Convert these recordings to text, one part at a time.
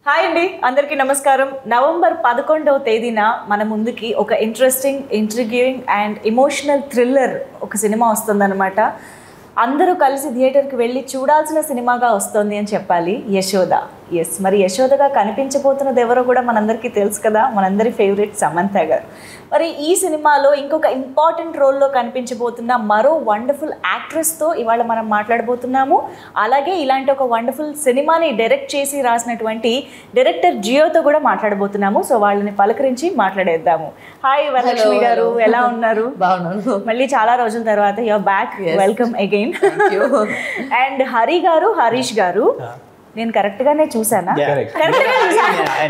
Hi అండి, అందరికీ నమస్కారం. నవంబర్ 11వ తేదీన మన ముందుకి ఒక ఇంట్రెస్టింగ్, ఇంట్రిగ్యూయింగ్ అండ్ ఎమోషనల్ థ్రిల్లర్ ఒక సినిమా వస్తుందన్నమాట. అందరూ కలిసి థియేటర్కి వెళ్ళి చూడాల్సిన సినిమాగా వస్తుంది అని చెప్పాలి. యశోద. ఎస్, మరి యశోదగా కనిపించబోతున్నది ఎవరో కూడా మనందరికీ తెలుసు కదా, మనందరి ఫేవరెట్ సమంత గారు. మరి ఈ సినిమాలో ఇంకొక ఇంపార్టెంట్ రోల్లో కనిపించబోతున్న మరో వండర్ఫుల్ యాక్ట్రెస్తో ఇవాళ మనం మాట్లాడబోతున్నాము. అలాగే ఇలాంటి ఒక వండర్ఫుల్ సినిమాని డైరెక్ట్ చేసి రాసినటువంటి డైరెక్టర్ జియోతో కూడా మాట్లాడబోతున్నాము. సో వాళ్ళని పలకరించి మాట్లాడేద్దాము. హాయ్ వరలక్ష్మి గారు, ఎలా ఉన్నారు? బాగున్నాను. మళ్ళీ చాలా రోజుల తర్వాత your back. Welcome again. And Harish గారు, నేను కరెక్ట్గానే చూసానా?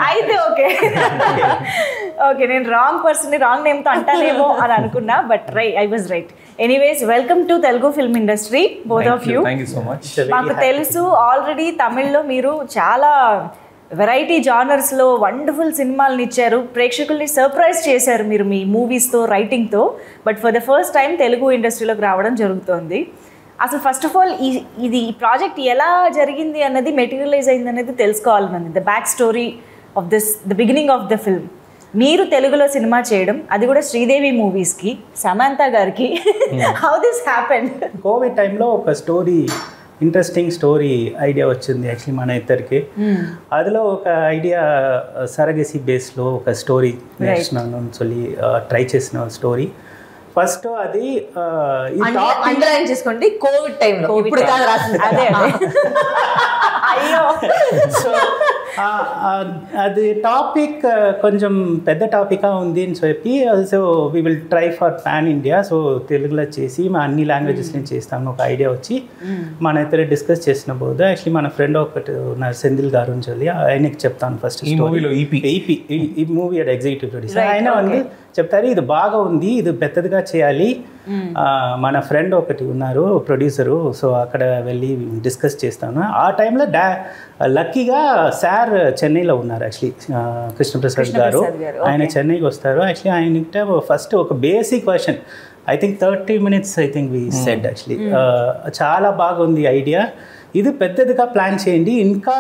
అయితే ఓకే ఓకే, నేను రాంగ్ పర్సన్ని రాంగ్ నేమ్తో అంటానేమో అని అనుకున్నా, but I was right. Anyways, welcome to Telugu film industry, both of you. మాకు తెలుసు ఆల్రెడీ తమిళ్లో మీరు చాలా వెరైటీ జానర్స్లో వండర్ఫుల్ సినిమాలను ఇచ్చారు, ప్రేక్షకుల్ని సర్ప్రైజ్ చేశారు మీరు మీ మూవీస్తో, రైటింగ్తో. But for the first time Telugu ఇండస్ట్రీలోకి రావడం జరుగుతోంది. అసలు ఫస్ట్ ఆఫ్ ఆల్ ఈ ప్రాజెక్ట్ ఎలా జరిగింది అన్నది, మెటీరియలైజ్ అయింది అనేది తెలుసుకోవాలి మనం. The back story of the beginning of the film. మీరు తెలుగులో సినిమా చేయడం, అది కూడా శ్రీదేవి మూవీస్కి, సమంత గారికి, హౌ దిస్ హ్యాపెండ్? కోవిడ్ టైంలో ఒక స్టోరీ, ఇంట్రెస్టింగ్ స్టోరీ ఐడియా వచ్చింది యాక్చువల్లీ మన ఇద్దరికి. అదిలో ఒక ఐడియా సరగసి బేస్లో ఒక స్టోరీ నేర్చుకున్నాను, ట్రై చేసిన స్టోరీ. ఫస్ట్ అది అండర్లైన్ చేసుకోండి, కోవిడ్ టైంలో, ఇప్పుడు కాదు రాసింది. అదే అయ్యో. సో అది టాపిక్ కొంచెం పెద్ద టాపిక్గా ఉంది అని చెప్పి, so we will try for pan India. So తెలుగులో చేసి మా అన్ని లాంగ్వేజెస్ని చేస్తాము ఒక ఐడియా వచ్చి మన ఇద్దరు డిస్కస్ చేసిన పోదు. యాక్చువల్లీ మన ఫ్రెండ్ ఒకటి ఉన్నారు సెంధిల్ గారు అని చెప్పి, ఆయనకి చెప్తాను ఫస్ట్ ఈ మూవీలో ఈ మూవీ ఎగ్జిక్యూటివ్ ప్రొడ్యూసర్. ఆయన வந்து చెప్తారు ఇది బాగా ఉంది, ఇది పెద్దదిగా చేయాలి. మన ఫ్రెండ్ ఒకటి ఉన్నారు ప్రొడ్యూసరు, సో అక్కడ వెళ్ళి డిస్కస్ చేస్తాను. ఆ టైంలో లక్కీగా సార్ చెన్నైలో ఉన్నారు యాక్చువల్లీ, కృష్ణప్రసాద్ గారు. ఆయన చెన్నైకి వస్తారు. యాక్చువల్లీ ఆయన ఫస్ట్ ఒక basic question, I think 30 minutes I think we said actually, చాలా బాగుంది ఐడియా, ఇది పెద్దదిగా ప్లాన్ చేయండి, ఇంకా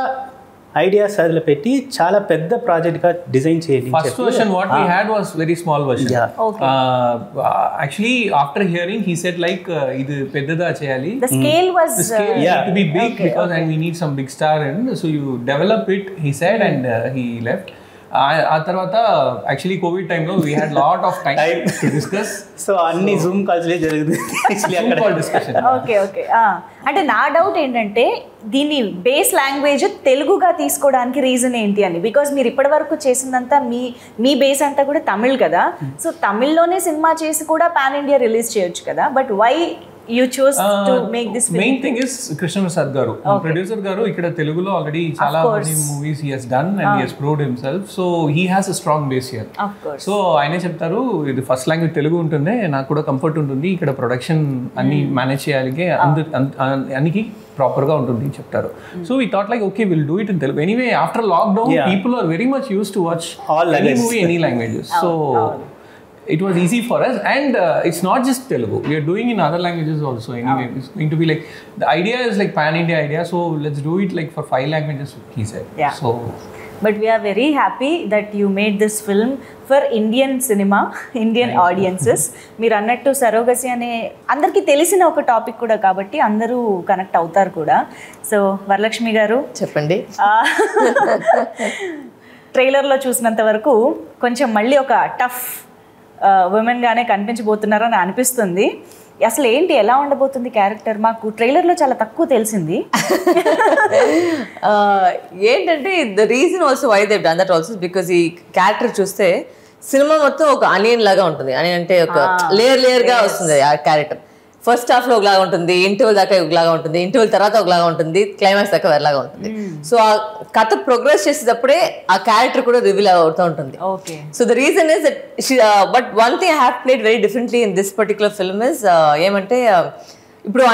ఐడియాస్ అదిలో పెట్టి చాలా పెద్ద ప్రాజెక్ట్ గా డిజైన్ చేయండి. First version what we had was very small version. Actually after hearing he said like idu peddada cheyali, the scale was to be big because and we need some big star in, so you develop it, he said, and he left. ఆ తర్వాత actually Covid టైంలో we had lot of time to discuss. So అన్ని Zoom కాల్స్లే జరుగుతుంది discussion. Okay okay. అంటే నా doubt ఏంటంటే దీని base language తెలుగుగా తీసుకోవడానికి రీజన్ ఏంటి అని. బికాజ్ మీరు ఇప్పటి వరకు చేసిందంతా మీ బేస్ అంతా కూడా తమిళ్ కదా, సో తమిళ్లోనే సినిమా చేసి కూడా పాన్ ఇండియా రిలీజ్ చేయొచ్చు కదా, but why you chose to make this film? Main thing is Krishnaprasad garu, producer garu ikkada Telugulo already chala many movies he has done and he has proved himself, so he has a strong base here. Of course. So ayane cheptaru idi first language Telugu untunde, naaku kuda comfort untundi, ikkada production anni manage cheyalige, anniki proper ga untundi cheptaru. So we thought like okay, we'll do it in Telugu. Anyway, after lockdown people are very much used to watch any movie any languages, so it was easy for us, and it's not just Telugu, we are doing in other languages also. Anyway, it's going to be like, the idea is like pan India idea, so let's do it like for 5 languages, he said. So but we are very happy that you made this film for Indian cinema, Indian audiences. మీరు అన్నట్టు surrogacy అనే అందరికీ తెలిసిన ఒక topic కూడా కాబట్టి అందరూ connect అవుతారు కూడా. సో వరలక్ష్మి గారు చెప్పండి. ట్రైలర్లో చూసినంత వరకు కొంచెం మళ్ళీ ఒక టఫ్ ఉమెన్ గానే కనిపించబోతున్నారని అనిపిస్తుంది. అసలు ఏంటి, ఎలా ఉండబోతుంది క్యారెక్టర్? మాకు ట్రైలర్లో చాలా తక్కువ తెలిసింది. ఏంటంటే the reason also why they done that also because ఈ క్యారెక్టర్ చూస్తే సినిమా మొత్తం ఒక అనియన్ లాగా ఉంటుంది. అనియన్ అంటే ఒక లేయర్ గా వస్తుంది ఆ క్యారెక్టర్. ఫస్ట్ హాఫ్ లో ఒకలాగా ఉంటుంది, ఇంటర్వెల్ దాకా ఒకలాగా ఉంటుంది, ఇంటర్వెల్ తర్వాత ఒకలాగా ఉంటుంది, క్లైమాక్స్ దాకా వేరేలాగా ఉంటుంది. సో ఆ కథ ప్రోగ్రెస్ చేసేటప్పుడే ఆ క్యారెక్టర్ కూడా రివీల్ అవుతూ ఉంటుంది. So the reason is that but one thing I have played very differently in this particular film is ఏమంటే, ఇప్పుడు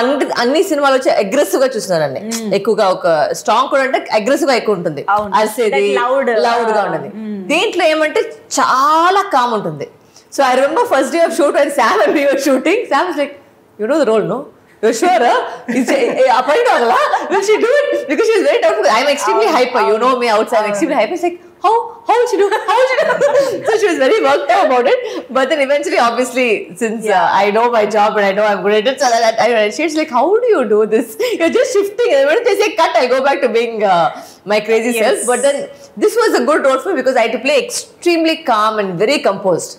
అన్ని సినిమాలు వచ్చి అగ్రెసివ్ గా చూస్తున్నారండి, ఎక్కువగా ఒక స్ట్రాంగ్ కూడా అంటే అగ్రెసివ్ గా ఎక్కువ ఉంటుంది, అరిసేది లౌడ్ గా ఉంటుంది. దీంట్లో ఏమంటే చాలా కామ్ ఉంటుంది. So I remember first day of shoot and Sam and we were shooting, Sam was like, you know the role, no? You're sure? Will she do it? Because she's very tough. I'm extremely hyper. You know me outside. I'm extremely hyper. It's like, how will she do? So she was very worked out about it. But then eventually, obviously, since I know my job and I know I'm good at it, so that she's like, how do you do this? You're just shifting. And when they say cut, I go back to being my crazy self. But then this was a good role for me because I had to play extremely calm and very composed.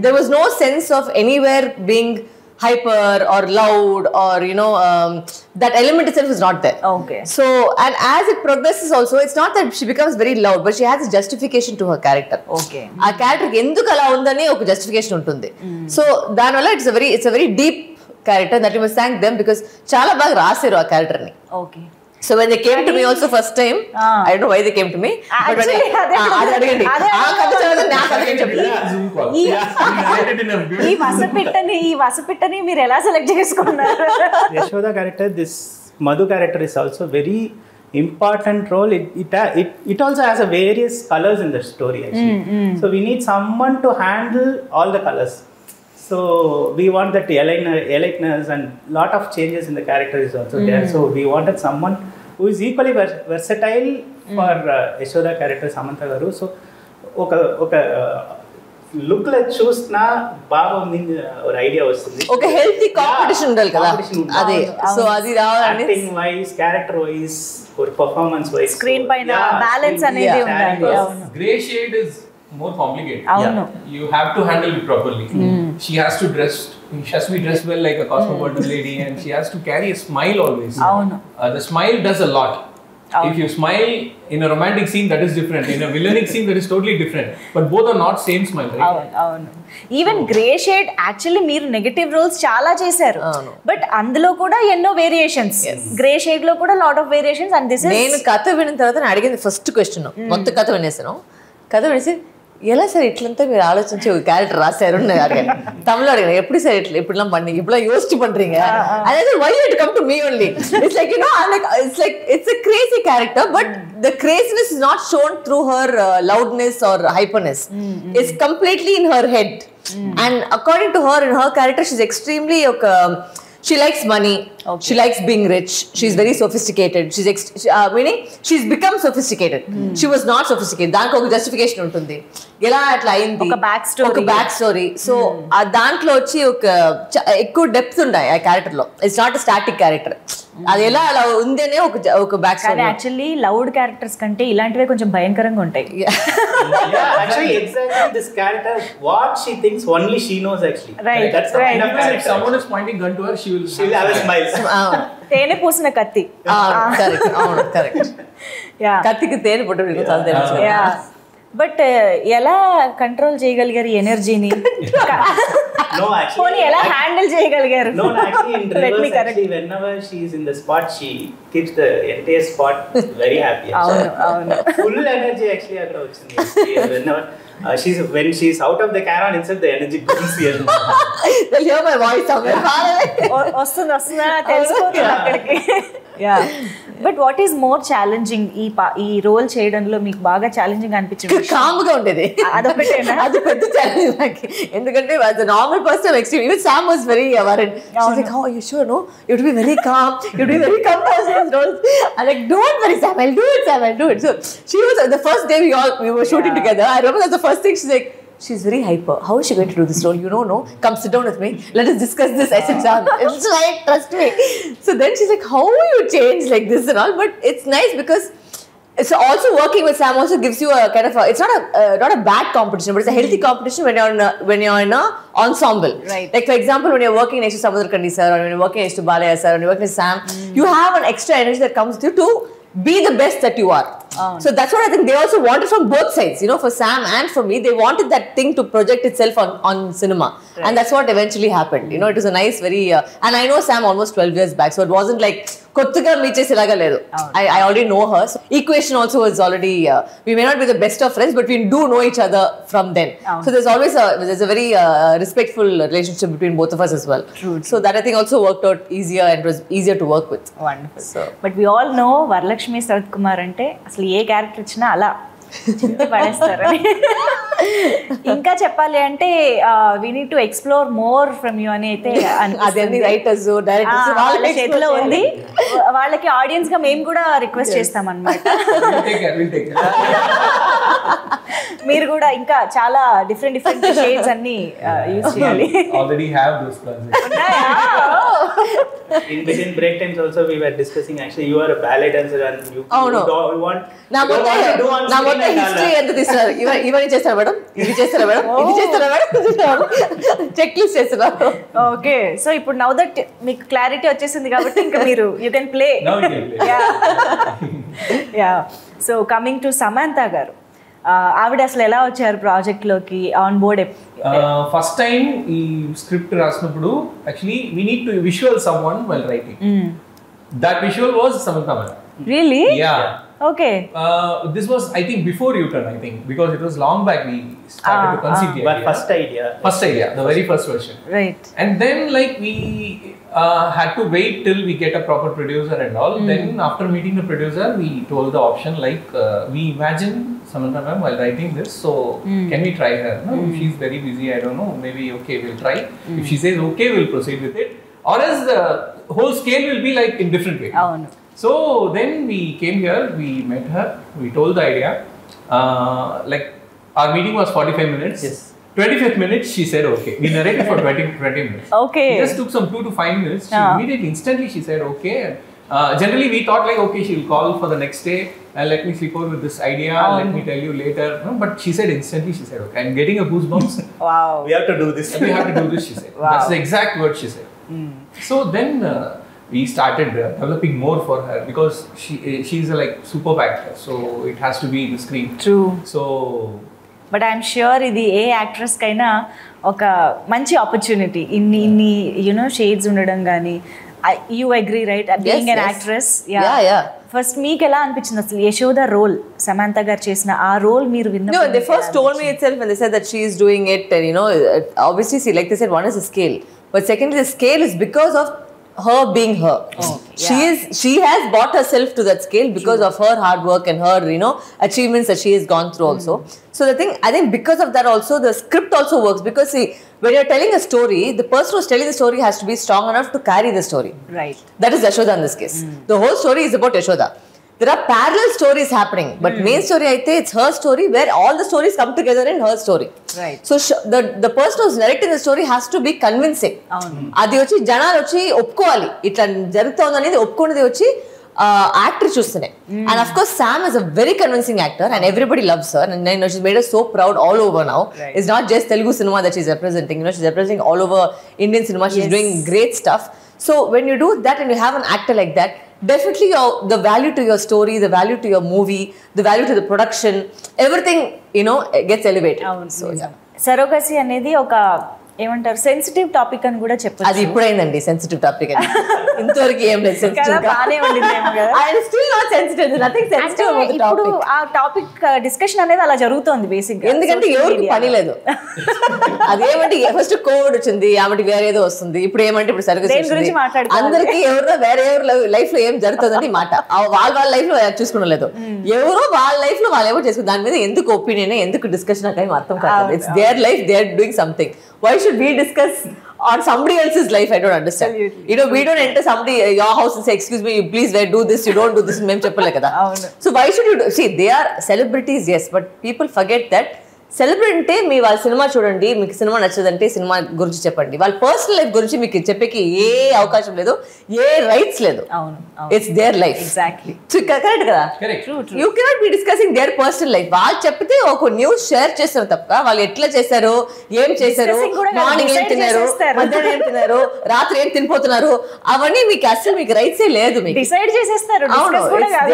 There was no sense of anywhere being hyper or loud or that element itself is not there. Okay. So, and as it progresses also, it's not that she becomes very loud, but she has a justification to her character. Okay. A character enduku ala undani oka justification untundi. So danvalla it's a very deep character that you must thank them because chala baga rasaru aa character ni. Okay. So when they came to me also first time, I don't know why they came to me. But when ఈ వసపిట్టని మీరు ఎలా select చేసుకున్నారు? Yashoda character, this Madhu character is also very important role. It also has a various colors in the story actually. So we need someone to handle all the colors. So we want that alertness and lot of changes in the character is also there. So we wanted someone who is equally versatile for Yashoda character Samantha garu. So oka look la chusna baga undi or idea vastundi. Okay, healthy competition undal kada. Ade. So adi ravalani acting wise, character wise, or performance wise. Screen paina balance anedi undali. Gray shade is more complicated. Yeah. You have to handle it properly. She has to be dressed well like a cosmopolitan lady, and she has to carry a smile always. The smile does a lot. If you smile in a romantic scene, that is different. In a villainic scene, that is totally different. But both are not same smile, right? Even gray shade actually మీరు negative roles చాలా చేశారు, but అందులో కూడా ఎన్నో variations. Grey shade లో కూడా lot of variations. And this నేను కథ విన్న తర్వాత నేను అడిగింది ఫస్ట్ క్వశ్చన్, మొత్తం కథ వినేసాను. కథ వినేసి ఎలా సార్ ఇట్లంతా మీరు ఆలోచించి ఒక క్యారెక్టర్ రాశారు నేను అడిగాను. తమిళ అడిగాను, எப்படி சார் இப்படிலாம் பண்ணீங்க, இப்படிலாம் யோசிச்சு பண்றீங்க? அதாவது why you come to me only? It's like it's a crazy character, but the craziness is not shown through her loudness or hyperness. It's completely in her head. And according to her, in her character, she's extremely she likes money. She likes being rich. She's very sophisticated. Meaning she's become sophisticated. She was not sophisticated. దానికి ఒక justification ఉంటుంది. ఎలా అట్లా అయింది, ఒక back story. So ఆ దాంట్లో వచ్చి ఒక ఎక్కువ డెప్త్ ఉంటాయి ఆ క్యారెక్టర్ లో. It's not static character. అది ఎలా అలా ఉందనే ఒక back story. Actually loud characters కంటే ఇలాంటివే కొంచెం భయంకరంగా ఉంటాయి. Actually, exactly this character, what she thinks only she knows actually. Right. That's the kind of character. If someone is pointing gun to her, she will have a smile. తేనె పూసిన కత్తి. Correct. కత్తికి తేనె పొట్టు చాలా తెలుసు. బట్ ఎలా control చేయగలిగారు ఎనర్జీని? No, actually. ఎలా హ్యాండిల్ చేయగలిగారు? No, actually in reverse, actually whenever she is in the spot, she keeps the entire spot very happy. అవును. Full energy actually అక్కడ వచ్చింది. Whenever when she's out of the camera and inside, the energy comes here. They'll hear my voice somewhere. వస్తుందా తెలిసిపోతుంది అక్కడికి. But what is more challenging ఈ role చేయడంలో మీకు బాగా ఛాలెంజింగ్ అనిపించింది? కామ్గా ఉండేది. అదొకటేనా? అది పెద్ద ఛాలెంజ్ నాకు. ఎందుకంటే as a normal person I'm extreme. Even Sam was very worried. She's like, "Oh, are you sure? No, you have to be very calm. You have to be very calm as these roles." I'm like, "Don't worry, Sam. I'll do it." So she was the first day we were shooting together. I remember that's the first thing she's like, she's very hyper. How is she going to do this role? You don't know. Come sit down with me. Let us discuss this. I said, Sam, it's right. Trust me. So then she's like, how you change like this and all? But it's nice because it's also working with Sam also gives you a kind of it's not a bad competition, but it's a healthy competition when you're in a ensemble. Right. Like for example, when you're working next to Samudrakandi sir, or when you're working next to Balaya sir, or when you're working with Sam, you have an extra energy that comes with you to be the best that you are. So that's what I think they also wanted from both sides. For Sam and for me, they wanted that thing to project itself on cinema. Right. And that's what eventually happened. It was a nice, very... and I know Sam almost 12 years back, so it wasn't like... కొత్తగా meet చేసేలాగా లేదు. I already know her. So equation also is already... we may not be the best of friends, but we do know each other from then. So there's always a very respectful relationship between both of us as well. True. So that I think also worked out easier and it was easier to work with. Wonderful. But we all know Varalaxmi Sarathkumar ante అసలు ఏ character ఇచ్చినా అలా చింపి పడేస్తారని. ఇంకా చెప్పాలి అంటే we need to explore more from you అని అయితే అదే రైటర్స్ డైరెక్టర్స్ వాళ్ళ చేతిలో ఉంది. వాళ్ళకి ఆడియన్స్ గా మేము కూడా రిక్వెస్ట్ చేస్తాం అన్నమాట. మీరు కూడా ఇంకా చాలా డిఫరెంట్ షేడ్స్ అన్ని యూజ్ చేయాలి. Already have those plans. In between break times also we were discussing, actually you are a ballet dancer and you don't want నా మొత్తం హిస్టరీ ఎంత తీస్తారు, ఇవన్నీ చేస్తారా మేడం, ఇది చేస్తారా మేడం, ఇది చేస్తారా మేడం, చెక్ లిస్ట్ చేస్తున్నారు. ఓకే, సో ఇప్పుడు నౌ దట్ మీకు క్లారిటీ వచ్చేసింది కాబట్టి ఇంకా మీరు you can play. Yeah, so coming to Samantha garu, ఆవిడ అసలు ఎలా వచ్చారు ప్రాజెక్ట్ లోకి ఆన్ బోర్డ్? ఫస్ట్ టైం ఈ స్క్రిప్ట్ రాసినప్పుడు actually we need to visual someone while writing. That visual was Samantha madam. Really? Yeah. Okay. This was, I think, before U-turn, I think, because it was long back we started to conceive the idea. First idea, the very first version. Right. And then like we had to wait till we get a proper producer and all. Then after meeting the producer, we told the option like we imagine Samantha ma'am while writing this, so can we try her? No, she's very busy, I don't know, maybe okay, we'll try. If she says okay, we'll proceed with it. Or else the whole scale will be like in different way. Oh no. So then we came here, we met her, we told the idea. Like our meeting was 45 minutes. Yes. 25th minute she said okay. We narrated for 20 minutes. Okay. It just took some 2 to 5 minutes. She immediately, instantly she said okay. Generally we thought like okay, she'll call for the next day and let me sleep over with this idea. Let me tell you later. No, but she said instantly, she said okay. I'm getting a goosebumps. Wow. We have to do this. We have to do this, she said. Wow. That's the exact word she said. So then we started developing more for her because she's a like superb actor, so it has to be in the screen. True. So but I'm sure ఇది ఏ actress కైనా ఒక మంచి opportunity. ఇన్ని you know shades ఉండడం కానీ, you agree right, being an actress? Yeah. First మీకు ఎలా అనిపించింది అసలు యశోద రోల్, సమంత గారు చేసిన ఆ రోల్ మీరు విన్నప్పుడు? No, they first told me itself when they said that she is doing it, and you know, obviously see, like they said, one is the scale, but secondly the scale is because of her being her. She has brought herself to that scale because of her hard work and her, you know, achievements that she has gone through also. So the thing, I think because of that also the script also works, because see, when you're telling a story, the person who's telling the story has to be strong enough to carry the story. Right. That is Yashoda in this case. The whole story is about Yashoda. There are parallel stories happening, but main story aithe it's her story where all the stories come together in her story. Right. So the person who's narrating the story has to be convincing. Adi vachi janalu vachi oppukovali itla jarugutund anedi oppukonadi vachi actor chustune. And of course Sam is a very convincing actor and everybody loves her, and you know she's made us so proud all over now. Right. It's not just Telugu cinema that she's representing, you know, she's representing all over Indian cinema. She's doing great stuff. So when you do that and you have an actor like that, definitely the value to your story, the value to your movie, the value to the production, everything, you know, gets elevated. So yeah. Surrogacy అనేది ఒక ఏమంటారు sensitive topic అని కూడా చెప్పొచ్చు. అది ఇప్పుడైందండి sensitive topic అని. ఇంతవరకు ఏం లేదు సెన్సిటివ్. బానే ఉండిందేమో కదా. I still not sensitive. There's nothing sensitive about the topic. ఇప్పుడు ఆ టాపిక్ డిస్కషన్ అనేది అలా జరుగుతోంది బేసిక్ గా. ఎందుకంటే ఎవరికి పని లేదు. అదేమంటే ఫస్ట్ కోవిడ్ వచ్చింది, ఆమెకి వేరే ఏదో వస్తుంది. ఇప్పుడు ఏమంటే ఇప్పుడు సరిగ్గా అందరికి ఎవరో వేరే ఎవరు లైఫ్ లో ఏం జరుగుతుందని మాట వాళ్ళ లైఫ్ లో చూసుకోలేదు. ఎవరో వాళ్ళ లైఫ్ లో వాళ్ళు ఎవరు చేసుకుని దాని మీద ఎందుకు ఒపీనియన్, ఎందుకు డిస్కషన్ నాకు ఏం అర్థం కాదు. It's their life, they are doing something. Why should we discuss on somebody else's life? I don't understand. Absolutely. You know, we don't enter somebody your house and say, excuse me, please do this, you don't do this, mem cheppale kada. So why should you see, they are celebrities, yes, but people forget that celebrity అంటే మీ వాళ్ళ cinema చూడండి, మీకు cinema నచ్చదంటే cinema గురించి చెప్పండి. వాళ్ళ personal life గురించి మీకు చెప్పేకి ఏ అవకాశం లేదు, ఏ రైట్స్ లేదు. It's their life. Exactly. Correct కదా? You cannot be discussing their personal life. వాళ్ళు చెప్తే ఒక న్యూస్ షేర్ చేస్తారు తప్ప వాళ్ళు ఎట్లా చేశారు, ఏం చేశారు, మార్నింగ్ ఏం తిన్నారు, మధ్యాహ్నం ఏం తిన్నారు, రాత్రి ఏం తినిపోతున్నారు, అవన్నీ మీకు అసలు మీకు రైట్స్ ఏ లేదు. మీకు డిసైడ్ చేసేస్తారు.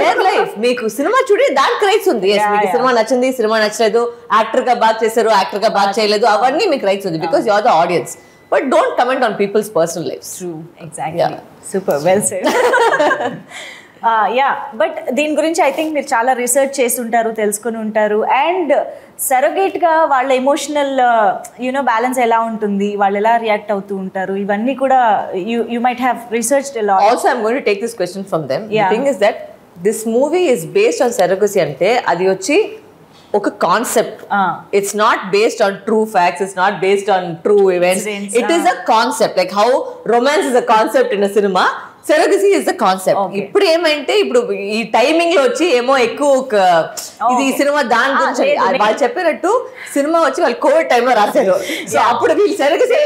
Their life. మీకు సినిమా చూడే దానికి రైట్స్ ఉంది. మీకు సినిమా నచ్చింది, సినిమా నచ్చలేదు, యాక్టర్ గా బాగా చేశారు, యాక్టర్ గా బాగా చేయలేదు, అవన్నీ మీకు రైట్స్ ఉంది because you are the audience. But don't comment on people's personal lifes. True, exactly. Super, well said. Yeah, but దీని గురించి ఐ థింక్ మీరు చాలా రీసెర్చ్ చేసి ఉంటారు, తెలుసుకుని ఉంటారు. అండ్ సరోగేట్ గా వాళ్ళ ఎమోషనల్ యూనో బ్యాలెన్స్ ఎలా ఉంటుంది, వాళ్ళు ఎలా రియాక్ట్ అవుతూ ఉంటారు, ఇవన్నీ కూడా you might have researched a lot. Also I'm going to take this question from them. The thing is that this movie is based on surrogacy అంటే అది వచ్చి ఒక concept. It's not based on true facts, it's not based on true events. It is a concept, like how romance is a concept in a cinema, surrogacy is the concept. ఇప్పుడు ఏమంటే ఇప్పుడు ఈ timing లో వచ్చి ఏమో ఎక్కువ ఇది ఈ సినిమా దాని గురించి వాళ్ళు చెప్పినట్టు సినిమా వచ్చి వాళ్ళు కోవిడ్ టైంలో రాశారు. సో అప్పుడు వీళ్ళు సరగసీ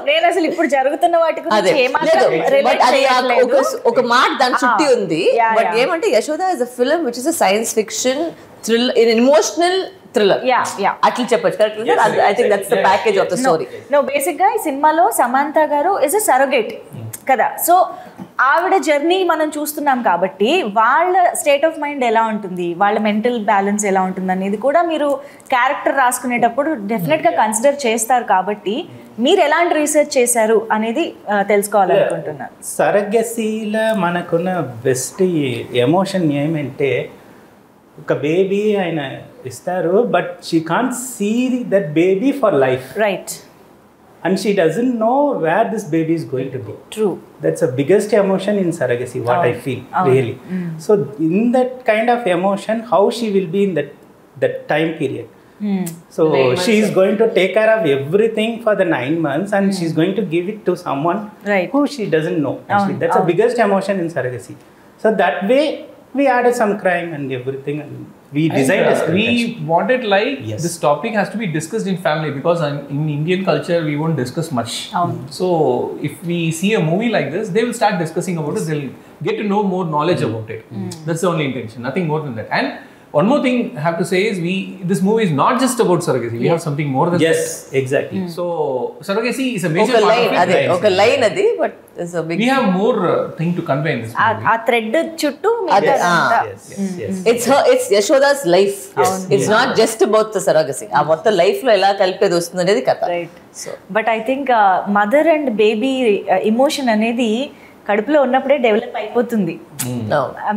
నేను అసలు ఇప్పుడు జరుగుతున్న వాటి ఒక మాట దాని చుట్టి ఉంది. బట్ ఏమంటే Yashoda is a film which is a science fiction thriller, emotional thriller అట్లా చెప్పొచ్చు. Correct? I think that's the package of the story. No, basic గా ఈ సినిమాలో Samantha garu is a surrogate కదా. సో ఆవిడ జర్నీ మనం చూస్తున్నాం కాబట్టి వాళ్ళ స్టేట్ ఆఫ్ మైండ్ ఎలా ఉంటుంది, వాళ్ళ మెంటల్ బ్యాలెన్స్ ఎలా ఉంటుంది అనేది కూడా మీరు క్యారెక్టర్ రాసుకునేటప్పుడు డెఫినెట్గా కన్సిడర్ చేస్తారు. కాబట్టి మీరు ఎలాంటి రీసెర్చ్ చేశారు అనేది తెలుసుకోవాలనుకుంటున్నాను. సరగసీలో మనకున్న బెస్ట్ ఎమోషన్ ఏమంటే, ఒక బేబీ ఆయన ఇస్తారు, but she can't see that baby for life. Right. And she doesn't know where this baby is going to be. True. That's the biggest emotion in surrogacy, what I feel, really. So in that kind of emotion, how she will be in that time period. So she is going to take care of everything for the 9 months, and she's going to give it to someone who she doesn't know. Actually, that's the biggest emotion in surrogacy. So that way, we added some crime and everything, and we designed a script. We wanted this topic has to be discussed in family, because in Indian culture we won't discuss much. So if we see a movie like this, they will start discussing about it. They'll get to know more knowledge about it. That's the only intention, nothing more than that. And one more thing I have to say is this movie is not just about surrogacy. We have something more than that. Yes, exactly. So surrogacy is a major part of it. Okay, line adi, but there's a big. We have more thing to convey in this movie. ఆ thread చుట్టూ it's Yashoda's life. It's not just about the surrogacy. ఆ మొత్తం life లో ఎలా కలిపేది వస్తుంది అనేది కథ. Right. But I think mother and baby emotion అనేది కడుపులో ఉన్నప్పుడే డెవలప్ అయిపోతుంది.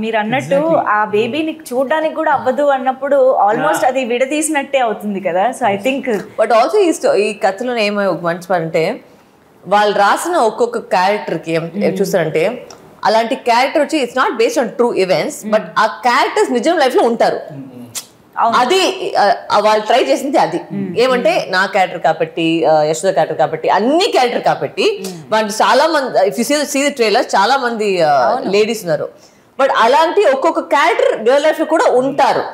మీరు అన్నట్టు ఆ బేబీని చూడడానికి కూడా అవ్వదు అన్నప్పుడు ఆల్మోస్ట్ అది విడదీసినట్టే అవుతుంది కదా. So I think but also ఈ కథలో ఏమో ఒక మంచి పని అంటే, వాళ్ళు రాసిన ఒక్కొక్క క్యారెక్టర్కి ఏం చూస్తారంటే, అలాంటి క్యారెక్టర్ వచ్చి it's not based on true events, but ఆ క్యారెక్టర్స్ నిజం లైఫ్ లో ఉంటారు. అది వాళ్ళు ట్రై చేసింది అది ఏమంటే, నా క్యారెక్టర్ కాబట్టి, యశోద క్యారెక్టర్ కాబట్టి, అన్ని క్యారెక్టర్ కాబట్టి వాళ్ళు చాలా మంది, if you see the trailer, చాలా మంది లేడీస్ ఉన్నారు. బట్ అలాంటి ఒక్కొక్క క్యారెక్టర్ రియల్ లైఫ్ లో కూడా ఉంటారు.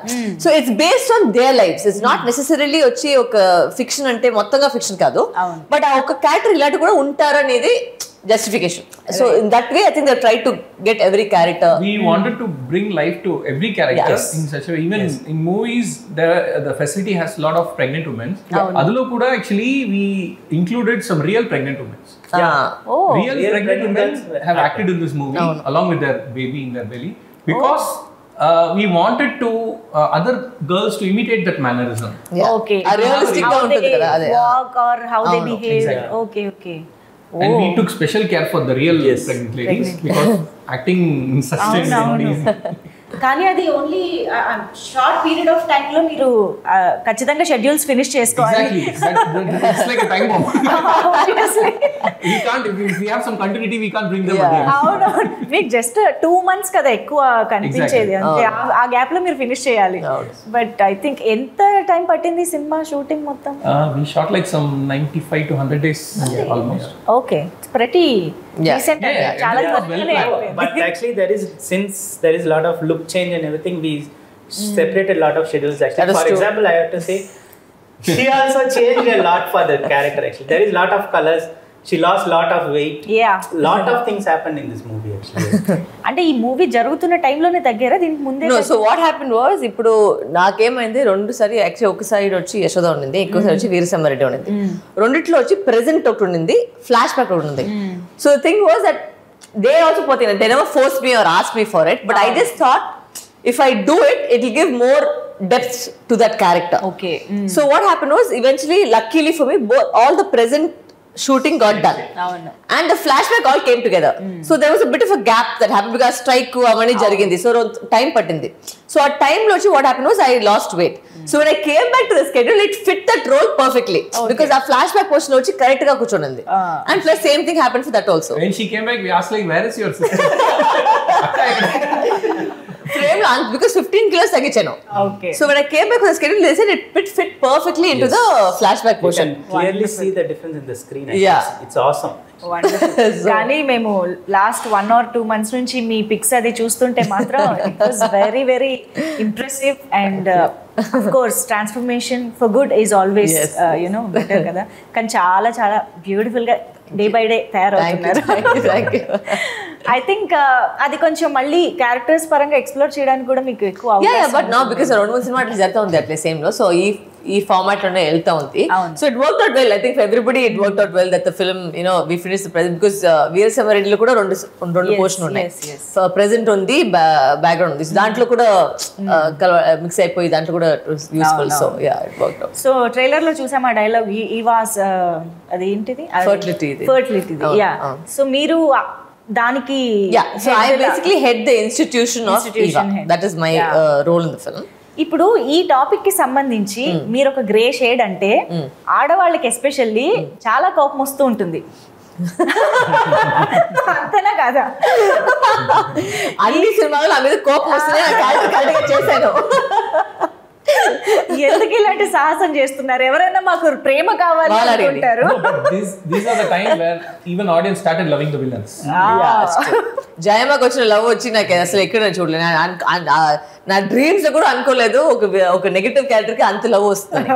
So it's based on their lifes. It's not necessarily వచ్చి ఒక ఫిక్షన్ అంటే మొత్తంగా ఫిక్షన్ కాదు, బట్ ఆ ఒక్క క్యారెక్టర్ ఇలాంటి కూడా ఉంటారు అనేది justification. So in that way I think they try to get every character. We wanted to bring life to every character in such a way. Even in movies the facility has a lot of pregnant women. Adulo kuda actually we included some real pregnant women. Real pregnant women have acted in this movie along with their baby in their belly, because we wanted to other girls to imitate that mannerism. Okay. A realistic how they walk or how they behave. Exactly. Okay. And we took special care for the real pregnant ladies, because acting in such a easy. కానీ అది only short period of time లో మీరు ఖచ్చితంగా schedules finish చేసుకోవాలి. It's like a time bomb. We can't, if we have some continuity we can't bring them again. అవును, మీకు just 2 months కదా ఎక్కువ కనిపించేది, అంతే. ఆ గ్యాప్ లో మీరు ఫినిష్ చేయాలి. బట్ ఐ థింక్ ఎంత టైం పట్టింది సినిమా షూటింగ్ మొత్తం? We shot like some 95 to 100 days almost. Okay, it's pretty decent. చాలా త్వరగానే అయిపోయింది. But actually since there is a lot of look change and everything, we separated a lot of schedules actually. For example, I have to say she also changed a lot for the character actually. There is a lot of colors. She lost lot of weight. Lot of things happened in this movie actually. అంటే ఈ movie జరుగుతున్న టైంలోనే తగ్గారా దీనికి ముందే? No, so what happened was, ఇప్పుడు నాకేమైంది, 2 సారి actually ఒకసారి వచ్చి యశోద ఉండింది, ఇంకోసారి వచ్చి వీరసింహారెడ్డి ఉండింది. రెండిట్లో వచ్చి ప్రెజెంట్ ఒకటి ఉండింది, ఫ్లాష్ బ్యాక్ ఒకటి ఉంది. So the thing was that they also they never forced me or asked me for it, but I just thought if I do it, it will give more depth to that character. Okay. So what happened was, eventually, luckily for me, all the present shooting got done, and the flashback all came together. So there was a bit of a gap that happened because strike avani jarigindi, so time pattindi. So at time lo what happened was I lost weight. So when I came back to the schedule, it fit that role perfectly, because our flashback portion lo correct ga kuchonindi, and plus same thing happened for that also. When she came back, we asked like, where is your sister? frame because 15 kilos తగ్గించాను. Okay. So when I came back on the schedule, they said it fit perfectly into the flashback portion. You can clearly see the difference in the screen. Yeah. It's awesome. కానీ మేము last 1 or 2 months నుంచి మీ pics అది చూస్తుంటే మాత్రం it was very very impressive and of course transformation for good is always you know better కదా. కానీ చాలా చాలా బ్యూటిఫుల్ గా డే బై డే తయారవుతున్నారు. ఐ థింక్ అది కొంచెం మళ్ళీ క్యారెక్టర్స్ పరంగా ఎక్స్ప్లోర్ చేయడానికి కూడా మీకు ఎక్కువ బట్ నో బికాస్ 2-3 సినిమా అట్లా జరుగుతూ ఉంది అట్లే సేమ్ లో. సో ఈ ఫార్మాట్ లోనే వెళ్తా ఉంది. So it work out well. I think for everybody it work out well that the film we finish the present because వీరసింహారెడ్డిలో కూడా రెండు పోర్షన్ ఉన్నాయి. ప్రెజెంట్ ఉంది, బ్యాక్గ్రౌండ్ ఉంది. దాంట్లో కూడా మిక్స్ అయిపోయి దాంట్లో కూడా useful. So yeah it work out. So trailer లో చూసాం ఆ డైలాగ్ ఈ వాస్ అది ఏంటిది ఫర్టిలిటీ. యా సో మీరు దానికి so I basically head the institution of Eva. That is my role in the film. ఇప్పుడు ఈ టాపిక్ కి సంబంధించి మీరు ఒక గ్రే షేడ్ అంటే ఆడవాళ్ళకి ఎస్పెషల్లీ చాలా కోపం వస్తూ ఉంటుంది. అంతేనా కాదా? అన్ని సినిమాలు నా మీద కోపం వస్తున్నాయి చేశాను. ఎందుకు ఇలాంటి సాహసం చేస్తున్నారు? ఎవరైనా మాకు ప్రేమ కావాలి అనుకుంటారు. These are the time where even audience started loving the villains. జయమాకి వచ్చిన లవ్ వచ్చి నాకు అసలు ఎక్కడ చూడలేదు. నా డ్రీమ్స్ లో కూడా అనుకోలేదు ఒక నెగటివ్ క్యారెక్టర్ కి అంత లవ్ వస్తుంది.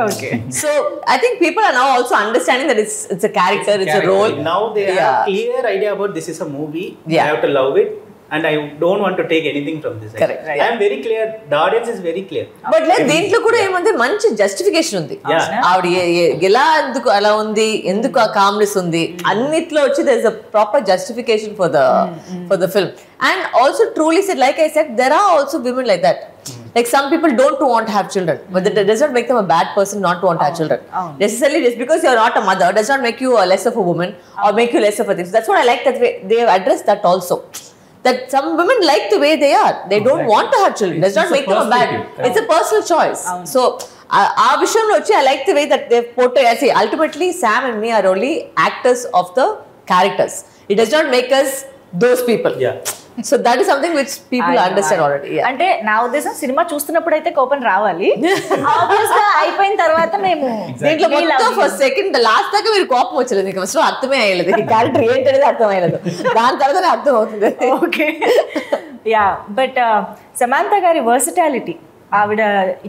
So I think people are now also understanding that it's a character, it's a role. Now they have clear idea about this is a movie. I have to love it. And I don't want to take anything from this. Correct. I am very clear. The audience is very clear. But like దీంట్లో కూడా ఏమంటే మంచి justification ఉంది. ఆవిడ ఎలా ఎందుకు అలా ఉంది, ఎందుకు ఆ కామ్నెస్ ఉంది, అన్నిట్లో వచ్చి there is a proper justification for the film. And also truly said, like I said, there are also women like that. Like some people don't want to have children, but that does not make them a bad person not to want to have children. Necessarily just because you are not a mother does not make you less of a woman or make you less of a thing. So that's what I like that way they have addressed that also. That some women like the way they are. They don't want to have children. Does not make them a bad. It's a personal choice. So, our vision I like the way that they've portrayed. I say ultimately, Sam and me are only actors of the characters. It does not make us those people. Yeah. So that is something which people understand already. Yeah. అంటే నా ఉద్దేశం cinema చూస్తున్నప్పుడు అయితే కోపం రావాలి. అయిపోయిన తర్వాత మేము దీంట్లో మొత్తం ఫస్ట్ సెకండ్ లాస్ట్ దాకా మీరు కోపం వచ్చలేదు. మీకు అసలు అర్థమే అయ్యలేదు. ఈ క్యారెక్టర్ ఏంటనేది అర్థం అయ్యలేదు. దాని తర్వాతనే అర్థం అవుతుంది. ఓకే యా బట్ సమాంత గారి వర్సిటాలిటీ, ఆవిడ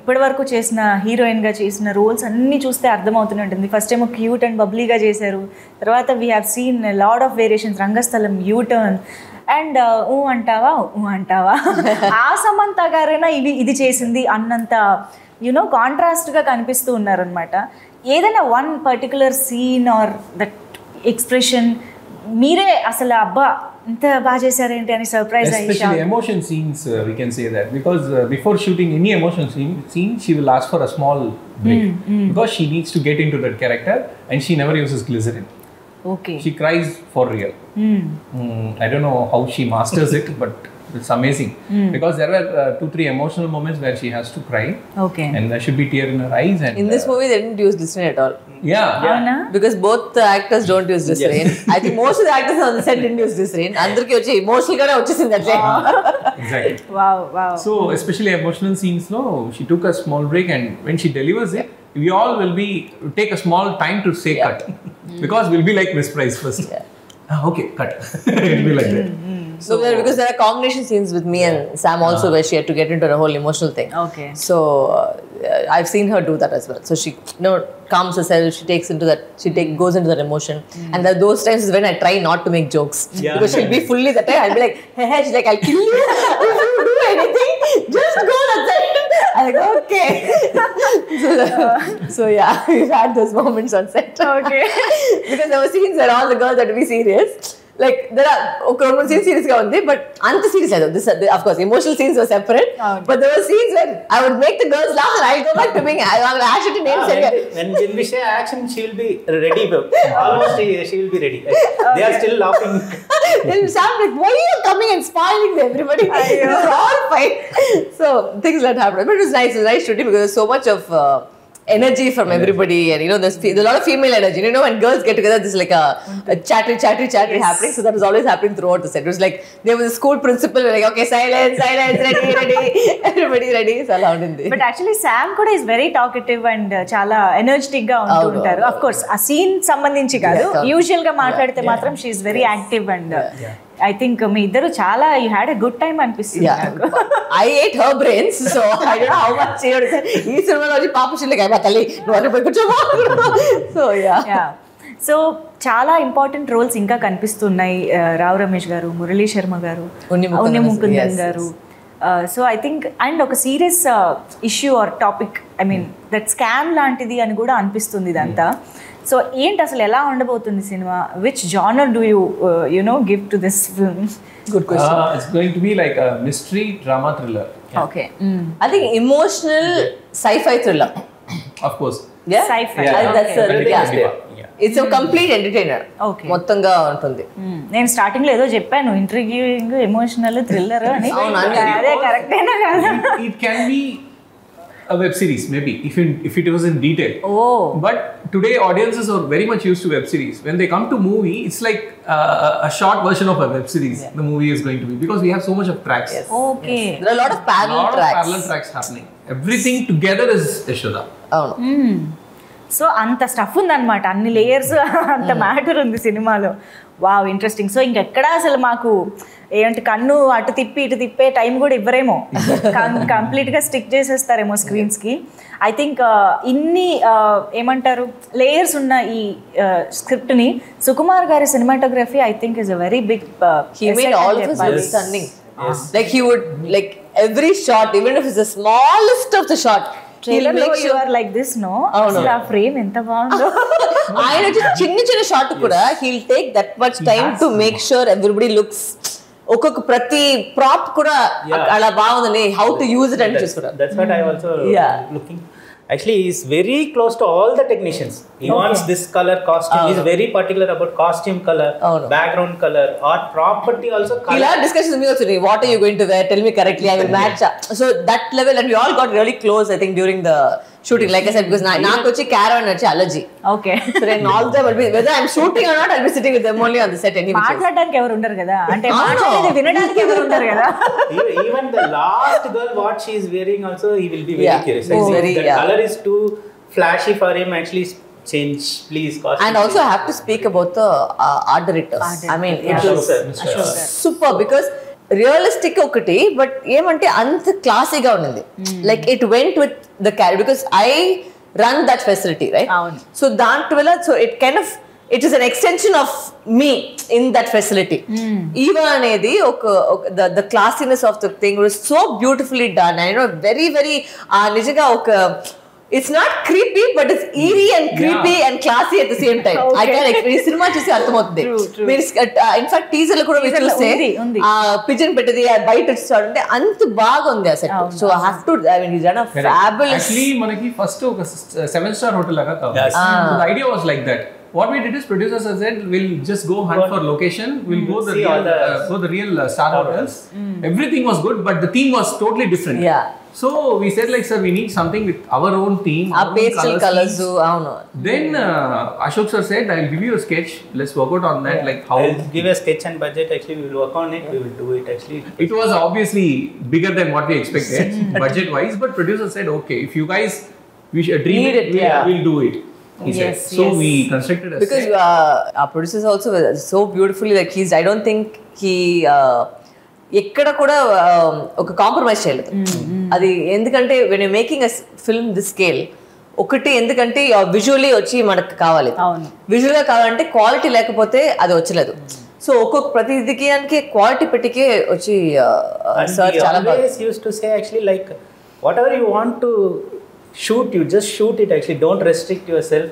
ఇప్పటి వరకు చేసిన హీరోయిన్గా చేసిన రోల్స్ అన్నీ చూస్తే అర్థమవుతూనే ఉంటుంది. ఫస్ట్ ఏమో క్యూట్ అండ్ బబ్లీగా చేశారు. తర్వాత we have seen lot of variations, Rangasthalam, U turn and అంటావా ఆ సమంత గారైనా ఇది చేసింది అన్నంత యునో కాంట్రాస్ట్గా కనిపిస్తూ ఉన్నారనమాట. ఏదైనా one particular scene or that expression మీరే అసలు అబ్బా ఇంత బాగా చేశారేంటి అని సర్ప్రైజ్ అయ్యి. Especially emotion scenes, we can say that because before shooting any emotion scene she will ask for a small break because she needs to get into that character and she never uses glycerin. Okay. She cries for real. I don't know how she masters it, but it's amazing because there were 2-3 emotional moments where she has to cry. Okay. And there should be tear in her eyes. And in this movie, they didn't use glycerin at all. Yeah. Because both the actors don't use glycerin. Yes. I think most of the actors on the set didn't use glycerin. Andarki vachi emotional gaane vachesindi atle. Exactly. Wow. So especially emotional scenes, no, she took a small break, and when she delivers it, we all will take a small time to say cut because we'll be like Miss Price first. Okay, cut. It'll be like that. So because there are combination scenes with me and Sam also where she had to get into the whole emotional thing. Okay. So I've seen her do that as well. So she calms herself, she goes into that emotion. And there are those times when I try not to make jokes. Because she'll be fully that time. I'll be like, hey, she's like, I'll kill you. If you do anything, just go that side. I'm like, okay. So yeah, we've had those moments on set. Okay. Because there were scenes where all the girls had to be serious. Like there are scenes serious ga undi, but anta serious ado. This of course emotional scenes were separate. But there were scenes where I would make the girls laugh and I'll go back to being actually names. When we say action, she will be ready. Almost she will be ready. They are still laughing. Then Sam like, why are you coming and spoiling everybody? It's all fine. So things that happened, but it was nice. It was nice shooting because there was so much of energy from everybody, and there's a lot of female energy. When girls get together, there's like a chattery happening. So that was always happening throughout the set. It was like there was a school principal like, okay, silence, ready, everybody ready. So allowed in there. But actually Sam kuda is very talkative and chala energetic ga untuntaru. Of course a scene sambandhinchi kaadu, usual ga maatladite matram she is very active and I think మీ ఇద్దరు చాలా you had a good time అనిపిస్తుంది నాకు. I ate her brains, so I don't know how much ఈ సినిమాలో వచ్చి పాపశీలకి అయిపో తల్లి నువ్వు పోయి కూర్చోమా. సో సో చాలా ఇంపార్టెంట్ రోల్స్ ఇంకా కనిపిస్తున్నాయి. రావు రమేష్ గారు, మురళీ శర్మ గారు, ఉన్ని ముకుందన్ గారు. సో ఐ థింక్ అండ్ ఒక serious issue our topic, I mean that scam లాంటిది అని కూడా అనిపిస్తుంది ఇదంతా. సో ఏంటి అసలు ఎలా ఉండబోతుంది cinema? Which genre do you give to this film? Good question. It's going to be like a mystery drama thriller. Okay. I think emotional sci-fi thriller. Of course. Yeah. Sci-fi. That's it's a complete entertainer. Okay. మొత్తంగా ఉంటుంది. నేను starting లో ఏదో చెప్పాను ఇంట్రిగ్యూయింగ్, emotional, thriller అని. అదే కరెక్టేనా కాదా? It can be a web series maybe if it was in detail. But today audiences are very much used to web series. When they come to movie, it's like a short version of a web series. The movie is going to be, because we have so much of tracks. Okay. There are a lot of parallel tracks happening. Everything together is Yashoda. So అంత stuff ఉందన్నమాట, అన్ని layers, అంత matter ఉంది సినిమాలో. Wow, interesting. So ఇంకెక్కడ అసలు మాకు ఏంటి కన్ను అటు తిప్పి ఇటు తిప్పే టైం కూడా ఇవ్వరేమో, కంప్లీట్గా స్టిక్ చేసేస్తారేమో స్క్రీన్స్కి. ఐ థింక్ ఇన్ని ఏమంటారు లేయర్స్ ఉన్న ఈ స్క్రిప్ట్ని సుకుమార్ గారి cinematography I think is a very big. He made all of us look stunning. Like he would, like every shot, even if it's the smallest of the shot, trailer లో you are like this no, అసలు ఆ frame ఎంత బాగుందో. ఆయన చిన్న shot కూడా he'll take that much time to make sure everybody looks, ఒక్కొక్క ప్రతి ప్రాప్ కూడా అలా బాగుందని, how to use it అని చూసుకున్నారు. That's what I also looking. Actually, he is very close to all the technicians. He wants this color costume. He is very particular about costume color, background color, art property also color. Ila discussions with me also, what are you going to wear? Tell me correctly, I will match. So that level, and we all got really close, I think, during the shooting. Like I said, because నాకు వచ్చి caravan వచ్చి allergy. Okay. So then all the time, whether I'm shooting or not, I'll be sitting with them only on the set anyway. మాట్లాడడానికి ఎవరు ఉండరు కదా, అంటే మాట్లాడేది వినడానికి ఎవరు ఉండరు కదా. Even the last girl, what she is wearing also, he will be very curious. The color is too flashy for him. Actually change please costume. And also I have to speak about the art directors. I mean it was super, because realistic ఒకటి, but ఏమంటే అంత క్లాసీగా ఉన్నది. Like it went with the character, because I run that facility, right? So దాంట్లో so it kind of it is an extension of me in that facility. ఈవా అనేది ఒక the classiness of the thing was so beautifully done. I know very very నిజంగా ఒక it's not creepy, but it's eerie and creepy and classy at the same time. I can ఈ cinema చూసి అర్థమవుతుంది. మీరు in fact teaser లో కూడా మీరు చూస్తే పిజన్ పెట్టేది బయట చూడండి, అంత బాగుంది ఆ set. So I have to, I mean it's a fabulous. Actually మనకి ఫస్ట్ ఒక 7-star hotel లాగా కావాలి. The idea was like that. What we did is, producers said, we'll just go hunt for location, we'll go the real star hotels. Everything was good, but the theme was totally different. So we said, like, sir, we need something with our own theme, our pastel colors. Then Ashok sir said, I'll give you a sketch, let's work out on that. Like how I'll give a sketch and budget, actually we will work on it, we will do it. Actually it was obviously bigger than what we expected budget wise, but producers said, okay, if you guys dream it, we'll do it. He said. So we constructed a because our producers also were so beautifully, like I don't think he ఎక్కడ కూడా ఒక compromise చేయలేదు. అది ఎందుకంటే when you making a film this scale, ఒకటి ఎందుకంటే visually వచ్చి మనకు కావాలి, విజువల్గా కావాలంటే క్వాలిటీ లేకపోతే అది వచ్చలేదు. సో ఒక్కొక్క ప్రతిదికి క్వాలిటీ పెట్టికే వచ్చి సార్ చాలా బాగా used to say actually like what ever you want to shoot, you just shoot it, actually don't restrict yourself.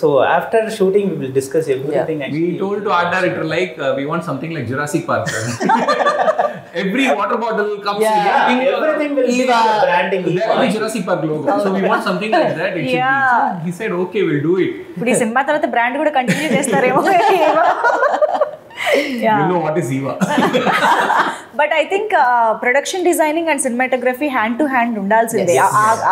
So after shooting we will discuss everything. Actually we told to art director, like we want something like Jurassic Park. Every water bottle comes everything will be branding, there will be Jurassic Park logo. So we want something like that. It should be. So he said, okay, we'll do it. ఇప్పుడు ఈ cinema తర్వాత brand కూడా continue చేస్తారేమో. You know what is Eva. But I think production designing and cinematography hand to hand ఉండాల్సిందే.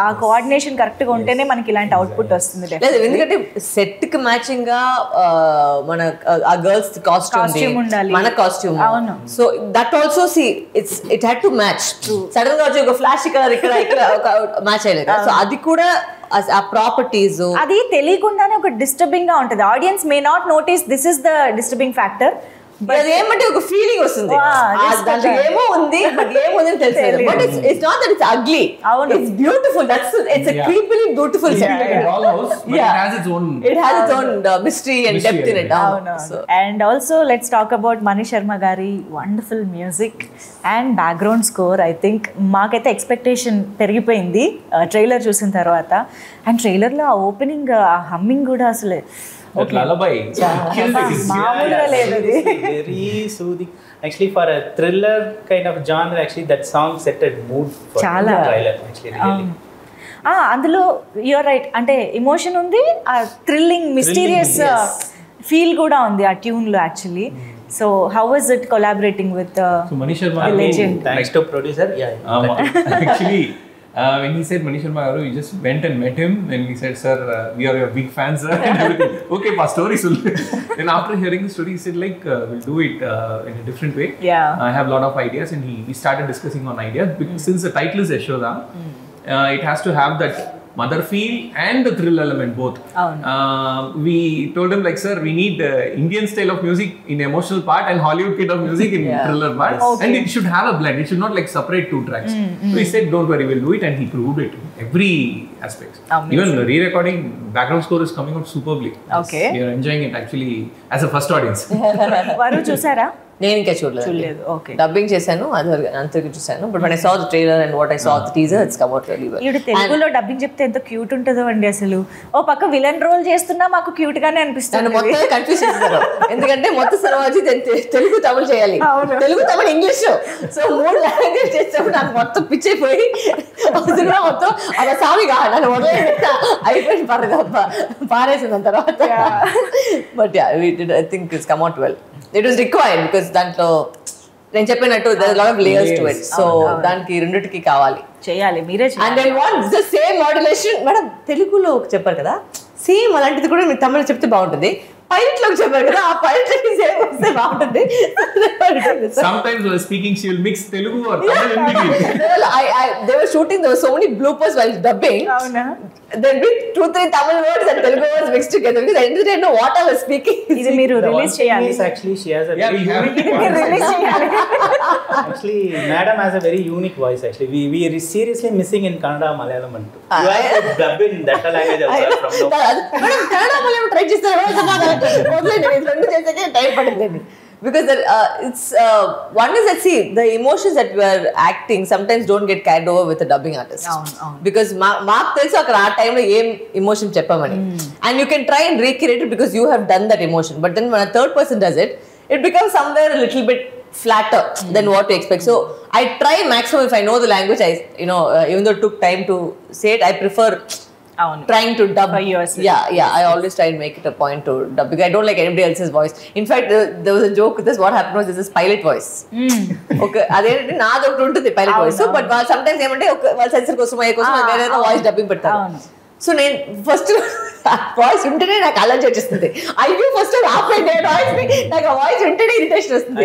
ఆ coordination correct గా ఉంటేనే మనకి ఇలాంటి అవుట్పుట్ వస్తుంది. ఎందుకంటే సెట్ కి మ్యాచింగ్ గా మన ఆ గర్ల్స్ కాస్ట్యూమ్ ఉండాలి, మన costume. So that also see it had to match. Sudden గా వచ్చి ఒక ఫ్లాష్ కలర్ ఇక్కడ మ్యాచ్ అయ్యలేదు. సో అది కూడా ఆ ప్రాపర్టీస్ అది తెలియకుండానే ఒక డిస్టర్బింగ్ గా ఉంటుంది. Audience may not notice this is the disturbing factor. అదేమంటే ఒక ఫీలింగ్ వస్తుంది, ఏమో ఉంది బట్ ఏముంది తెలియదు. But it's not that it's ugly, it's beautiful. That's it's a creepily beautiful set. Like a dollhouse, but it has its own mystery and depth in it. And also let's talk about Mani Sharma gari wonderful music and background score. I think మాకైతే expectation పెరిగిపోయింది trailer చూసిన తర్వాత. And trailer లో ఆ opening ఆ humming కూడా అసలు lullaby. Very soothing. Actually, for a thriller kind of genre, actually that song set a mood for the trailer. Actually, really. అందులో యూఆర్ రైట్. అంటే ఎమోషన్ ఉంది, ఆ థ్రిల్లింగ్ మిస్టీరియస్ ఫీల్ కూడా ఉంది ఆ ట్యూన్ లో actually. So how was it collaborating with Mani Sharma legend? Thanks to producer. Actually, when he said Mani Sharma garu, we just went and met him and we said, sir, we are your big fans, sir, and everything. Okay, pa story sul. Then after hearing the story, he said like we'll do it in a different way. I have a lot of ideas, and we started discussing on ideas because since the title is Yashoda, it has to have that mother feel and the thrill element both. We told him like, sir, we need Indian style of music in emotional part and Hollywood kind of music in thriller part. And it should have a blend. It should not like separate two tracks. So he said, don't worry, we'll do it, and he proved it in every aspect. Even the re-recording background score is coming out superbly. Okay. We are enjoying it actually as a first audience. వారు చూసారా? నేను ఇంకా చూడలేదు. Okay, dubbing చేశాను, అంతకు చూసాను. But when I saw the trailer and what I saw the teaser, it's come out really well. ఈడు తెలుగులో డబ్బింగ్ చెప్తే ఎంత క్యూట్ ఉంటుందో అండి అసలు. ఓ పక్క విలన్ రోల్ చేస్తున్నా మాకు క్యూట్ గానే అనిపిస్తుంది. మొత్తం కన్ఫ్యూజ్ చేస్తారు ఎందుకంటే మొత్తం సినిమా వచ్చి తెలుగు తమిళ చేయాలి, తెలుగు తమిళ ఇంగ్లీష్. సో 3 లాంగ్వేజ్ చేసేటప్పుడు నాకు మొత్తం పిచ్చైపోయి సినిమా మొత్తం అలా సామిగా నన్ను వదిలేస్తా అయిపోయింది, పారేసింది తర్వాత. But I think it's come out well. It was required because దాంట్లో నేను చెప్పినట్టు there are a lot of layers to it. So దానికి రెండిటికి కావాలి, చేయాలి, మీరే చేయాలి. And I want the same modulation. Madam తెలుగులో చెప్పారు కదా, సేమ్ అలాంటిది కూడా మీరు తమిళ చెప్తే బాగుంటుంది. పైలట్ లోకి చెప్పారు కదా, ఆ పైలట్ సేమ్ వస్తే బాగుంటుంది. Sometimes while speaking she will mix Telugu or Tamil in between. They were shooting, there were so many bloopers while dubbing. There will be 2-3 Tamil words and Telugu words mixed together because I didn't know what I was speaking. ఇది మీరు release చేయాలి. Actually she has a very release చేయాలి. Actually madam has a very unique voice. Actually we are seriously missing in Kannada, Malayalam and you have to dub in that language also from now. Madam Kannada Malayalam try చేస్తారు రెండు చేసేకే time పడుతుంది. Because it's one is that see the emotions that we are acting sometimes don't get carried over with the dubbing artist. Because mark tells అక్కడ ఆ time లో ఏం emotion చెప్పమని, and you can try and recreate it because you have done that emotion. But then when a third person does it, it becomes somewhere a little bit flatter than what you expect. So I try maximum if I know the language. Even though it took time to say it, I prefer trying to dub yourself. I always try and make it a point to dub because I don't like anybody else's voice. In fact, there was a joke with this. What happened was this pilot voice. Okay, అదేంటి నాది ఒకటి ఉంటుంది pilot voice. So but sometimes ఏమంటే వాళ్ళ sensor కోసం వేరే voice dubbing పెడతారు. So నేను ఫస్ట్ వాయిస్ వింటేనే నాకు అలర్జీ వచ్చేస్తుంది. అయ్యో ఫస్ట్ ఆపండి వాయిస్, నాకు ఆ వాయిస్ వింటేనే ఇరిటేషన్ వస్తుంది.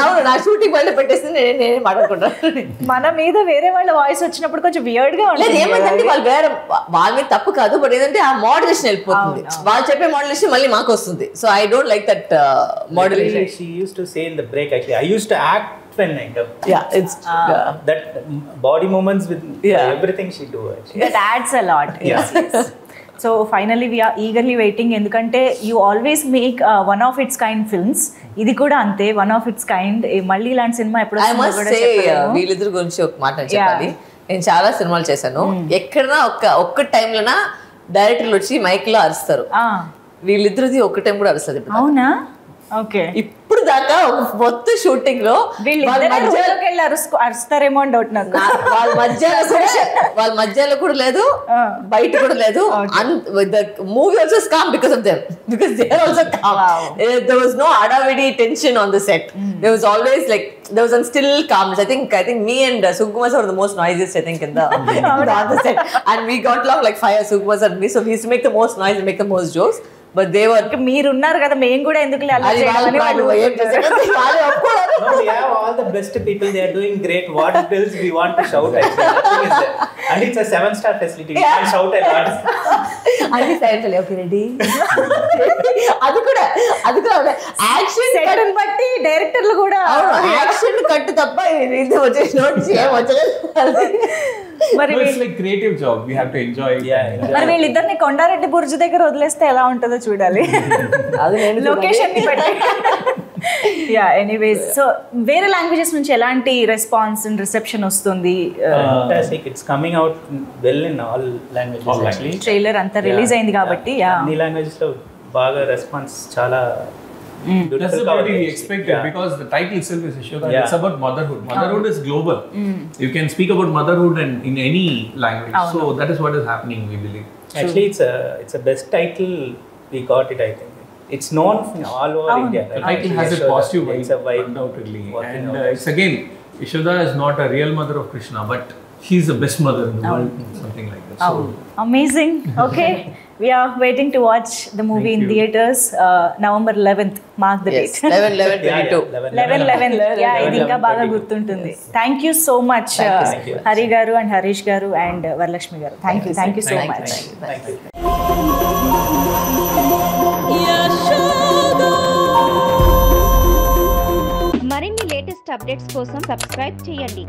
అవును, నా షూటింగ్ బయట పెట్టేస్తుంది, నేనే మాట్లాడుకుంటాను. మన మీద వేరే వాళ్ళ వాయిస్ వచ్చినప్పుడు కొంచెం వియర్డ్ గా ఉంటుంది. ఏమంటే వాళ్ళు వేరే వాళ్ళ మీద తప్పు కాదు, బట్ ఏంటంటే ఆ మోడ్యులేషన్ వెళ్ళిపోతుంది. వాళ్ళు చెప్పే మోడ్యులేషన్ మళ్ళీ మాకు వస్తుంది. So I don't like that modulation. She used to say in the break, actually I used to act when I dub. It's that body movements with everything she do actually. That adds a lot. Yes. So finally we are eagerly waiting ఎందుకంటే you always make one of its kind films. ఇది కూడా అంతే, one of its kind. మళ్ళీ ఇలాంటి cinema ఎప్పుడు వస్తుందో కూడా చెప్పలేము. వీళ్ళిద్దరి గురించి ఒక మాట చెప్పాలి. నేను చాలా సినిమాలు చేశాను, ఎక్కడన్నా ఒక్క టైంలోనా డైరెక్టర్లు వచ్చి మైక్ లో అరుస్తారు. వీళ్ళిద్దరిది ఒక్క టైం కూడా అరుస్తుంది. అవునా? ఓకే. ఇప్పుడు ఇప్పుడు దాకా మొత్తం షూటింగ్ లో అరుస్తారేమో అని డౌట్ నాకు. వాళ్ళ మధ్యలో కూడా లేదు, బయట కూడా లేదు. The movie also is calm because of them, because they are also calm. There was no adavidi tension on the set. There was always like there was a still calmness. I think me and Sukumar were the most noisiest, I think, in the on the set, and we got along like fire. Sukumar and me, so we used to make the most noise and make the most jokes. But they were, మీరు ఉన్నారు కదా, మేము కూడా ఎందుకు we have all the best people, they are doing great. What else we want to shout actually? And it's a 7-star facility, we can shout a lot. and silently okay ready. అది కూడా action set బట్టి డైరెక్టర్లు కూడా action cut తప్ప ఇది వచ్చేసి notes ఏం వచ్చలేదు. మరి it's like creative job, we have to enjoy. మరి వీళ్ళిద్దరిని కొండారెడ్డి బుర్జు దగ్గర వదిలేస్తే ఎలా ఉంటుందో చూడాలి, లొకేషన్ ని బట్టి. యా, ఎనీవేస్, సో వేరే లాంగ్వేజెస్ నుంచి ఎలాంటి రెస్పాన్స్ అండ్ రిసెప్షన్ వస్తుంది? It's coming out well in all languages actually. Trailer అంతా రిలీజ్ అయింది కాబట్టి అన్ని లాంగ్వేజెస్ లో బాగా రెస్పాన్స్ చాలా. That's the what we expected, because the title itself is Yashoda. It's about motherhood. Motherhood is global. You can speak about motherhood in any language. So that is what is happening, we believe. Actually, it's a best title we got it, I think. It's known all over India. The title has a positive vibe. It's a vibe, undoubtedly. And it's again, Yashoda is not a real mother of Krishna, but she's the best mother in the world, something like that. So amazing. Okay. We are waiting to watch the movie in theaters. November 11th, mark the date. 11/11/22. 11/11. Yeah, ఇది ఇంకా బాగా గుర్తుంటుంది. Thank you so much, Hari garu and Harish garu and Varalaxmi garu. Thank you so much. Thank you. మరిన్ని latest updates కోసం subscribe చేయండి.